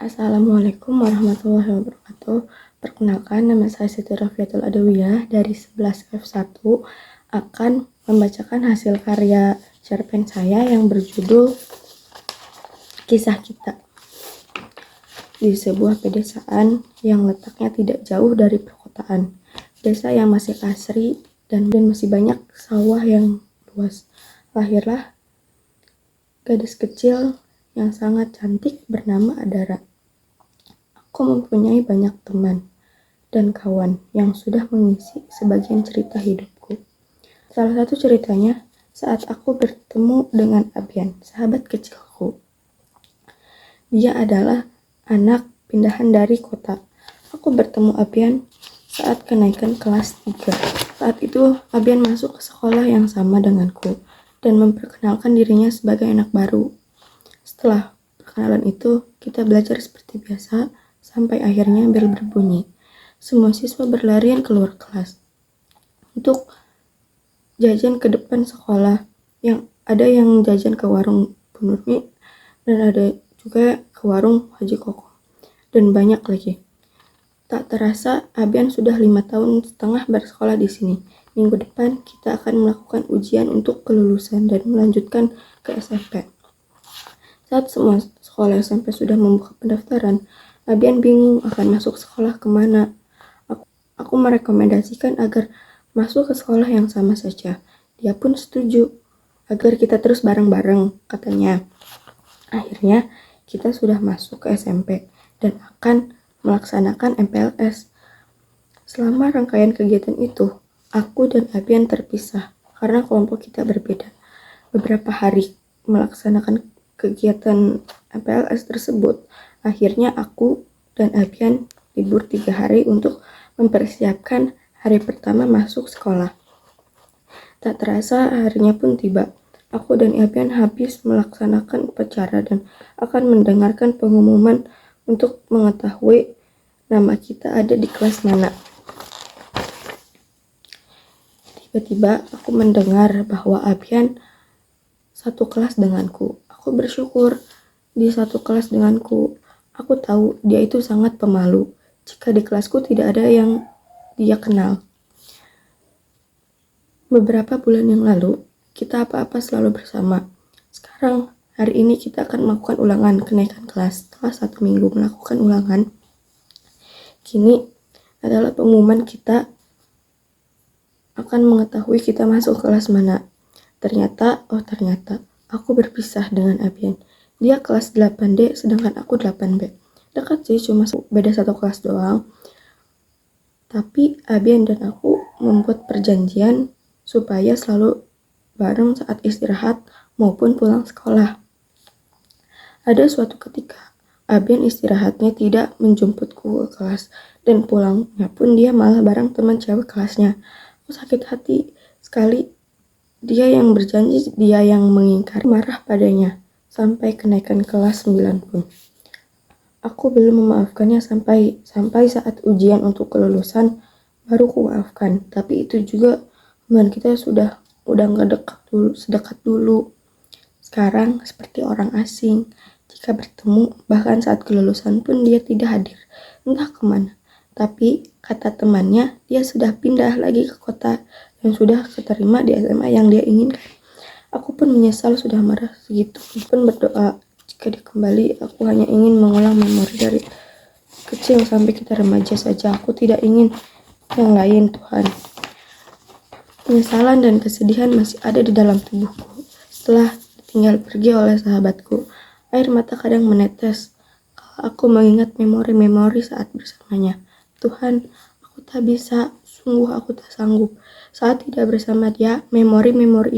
Assalamualaikum warahmatullahi wabarakatuh. Perkenalkan, nama saya Siti Rafiatul Adawiyah dari 11F1 akan membacakan hasil karya cerpen saya yang berjudul Kisah Kita. Di sebuah pedesaan yang letaknya tidak jauh dari perkotaan, desa yang masih asri dan masih banyak sawah yang luas, lahirlah gadis kecil yang sangat cantik bernama Adara. Aku mempunyai banyak teman dan kawan yang sudah mengisi sebagian cerita hidupku. Salah satu ceritanya saat aku bertemu dengan Abian, sahabat kecilku. Dia adalah anak pindahan dari kota. Aku bertemu Abian saat kenaikan kelas 3. Saat itu Abian masuk ke sekolah yang sama denganku dan memperkenalkan dirinya sebagai anak baru. Setelah perkenalan itu, kita belajar seperti biasa sampai akhirnya bel berbunyi. Semua siswa berlarian keluar kelas untuk jajan ke depan sekolah. Yang ada yang jajan ke warung Bu Nurmi dan ada juga ke warung Haji Koko dan banyak lagi. Tak terasa Abian sudah 5 tahun setengah bersekolah di sini. Minggu depan kita akan melakukan ujian untuk kelulusan dan melanjutkan ke SMP. Saat semua sekolah SMP sudah membuka pendaftaran, Abian bingung akan masuk sekolah kemana. Aku merekomendasikan agar masuk ke sekolah yang sama saja. Dia pun setuju agar kita terus bareng-bareng, katanya. Akhirnya kita sudah masuk ke SMP dan akan melaksanakan MPLS. Selama rangkaian kegiatan itu, aku dan Abian terpisah karena kelompok kita berbeda. Beberapa hari melaksanakan kegiatan MPLS tersebut, akhirnya aku dan Abian libur 3 hari untuk mempersiapkan hari pertama masuk sekolah. Tak terasa harinya pun tiba. Aku dan Abian habis melaksanakan upacara dan akan mendengarkan pengumuman untuk mengetahui nama kita ada di kelas mana. Tiba-tiba aku mendengar bahwa Abian satu kelas denganku. Aku bersyukur di satu kelas denganku. Aku tahu dia itu sangat pemalu. Jika di kelasku tidak ada yang dia kenal. Beberapa bulan yang lalu, kita apa-apa selalu bersama. Sekarang, hari ini kita akan melakukan ulangan kenaikan kelas. Setelah 1 minggu melakukan ulangan, kini adalah pengumuman kita akan mengetahui kita masuk kelas mana. Ternyata, aku berpisah dengan Abian. Dia kelas 8D sedangkan aku 8B. Dekat sih, cuma beda 1 kelas doang. Tapi Abian dan aku membuat perjanjian supaya selalu bareng saat istirahat maupun pulang sekolah. Ada suatu ketika, Abian istirahatnya tidak menjemputku ke kelas dan pulangnya pun dia malah bareng teman cewek kelasnya. Aku sakit hati sekali. Dia yang berjanji, dia yang mengingkari, marah padanya sampai kenaikan kelas 9 pun. Aku belum memaafkannya sampai saat ujian untuk kelulusan baru ku maafkan. Tapi itu juga hubungan kita sudah nggak sedekat dulu. Sekarang seperti orang asing. Jika bertemu, bahkan saat kelulusan pun dia tidak hadir. Entah kemana. Tapi kata temannya, dia sudah pindah lagi ke kota dan sudah keterima di SMA yang dia inginkan. Aku pun menyesal sudah marah segitu. Aku pun berdoa jika dia kembali, aku hanya ingin mengulang memori dari kecil sampai kita remaja saja. Aku tidak ingin yang lain, Tuhan. Penyesalan dan kesedihan masih ada di dalam tubuhku. Setelah ditinggal pergi oleh sahabatku, air mata kadang menetes kalau aku mengingat memori-memori saat bersamanya. Tuhan, aku tak bisa, sungguh aku tak sanggup. Saat tidak bersama dia, memori-memori itu